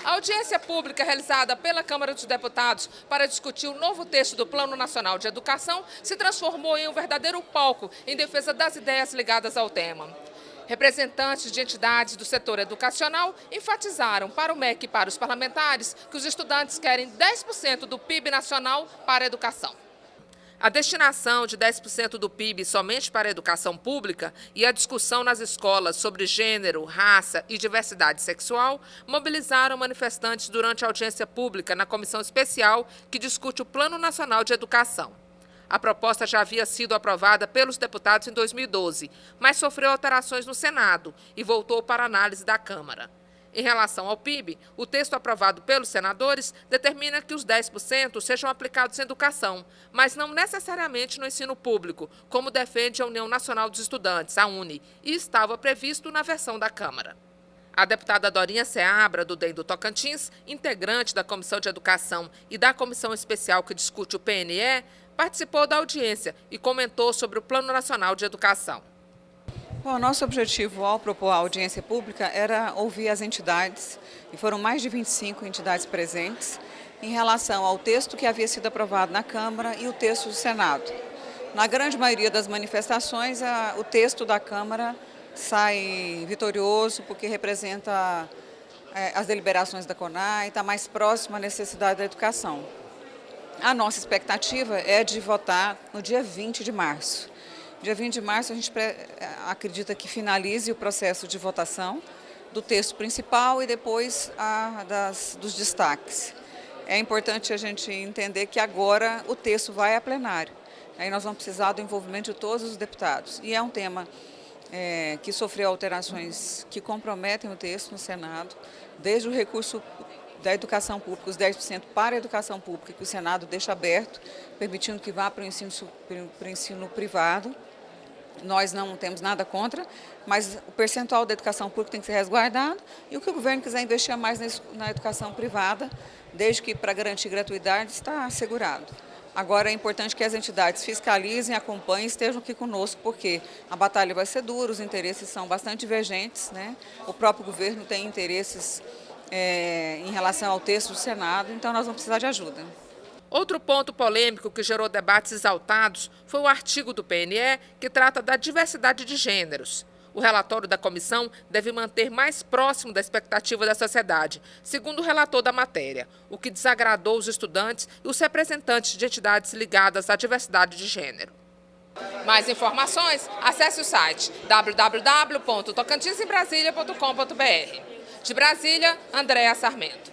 A audiência pública realizada pela Câmara dos Deputados para discutir o novo texto do Plano Nacional de Educação se transformou em um verdadeiro palco em defesa das ideias ligadas ao tema. Representantes de entidades do setor educacional enfatizaram para o MEC e para os parlamentares que os estudantes querem 10% do PIB nacional para a educação. A destinação de 10% do PIB somente para a educação pública e a discussão nas escolas sobre gênero, raça e diversidade sexual mobilizaram manifestantes durante a audiência pública na comissão especial que discute o Plano Nacional de Educação. A proposta já havia sido aprovada pelos deputados em 2012, mas sofreu alterações no Senado e voltou para análise da Câmara. Em relação ao PIB, o texto aprovado pelos senadores determina que os 10% sejam aplicados em educação, mas não necessariamente no ensino público, como defende a União Nacional dos Estudantes, a UNE, e estava previsto na versão da Câmara. A deputada Dorinha Seabra, do DEM do Tocantins, integrante da Comissão de Educação e da Comissão Especial que discute o PNE, participou da audiência e comentou sobre o Plano Nacional de Educação. Bom, nosso objetivo ao propor a audiência pública era ouvir as entidades, e foram mais de 25 entidades presentes, em relação ao texto que havia sido aprovado na Câmara e o texto do Senado. Na grande maioria das manifestações, o texto da Câmara sai vitorioso porque representa as deliberações da CONAI e está mais próximo à necessidade da educação. A nossa expectativa é de votar no dia 20 de março. Dia 20 de março, a gente acredita que finalize o processo de votação do texto principal e depois dos destaques. É importante a gente entender que agora o texto vai a plenário. Aí nós vamos precisar do envolvimento de todos os deputados. E é um tema que sofreu alterações que comprometem o texto no Senado, desde o recurso da educação pública, os 10% para a educação pública, que o Senado deixa aberto, permitindo que vá para o ensino privado. Nós não temos nada contra, mas o percentual da educação pública tem que ser resguardado e o que o governo quiser investir mais na educação privada, desde que para garantir gratuidade, está assegurado. Agora é importante que as entidades fiscalizem, acompanhem e estejam aqui conosco, porque a batalha vai ser dura, os interesses são bastante divergentes, né? O próprio governo tem interesses em relação ao texto do Senado, então nós vamos precisar de ajuda. Outro ponto polêmico que gerou debates exaltados foi o artigo do PNE que trata da diversidade de gêneros. O relatório da comissão deve manter mais próximo da expectativa da sociedade, segundo o relator da matéria, o que desagradou os estudantes e os representantes de entidades ligadas à diversidade de gênero. Mais informações, acesse o site www.tocantinsembrasilia.com.br. De Brasília, Andréa Sarmento.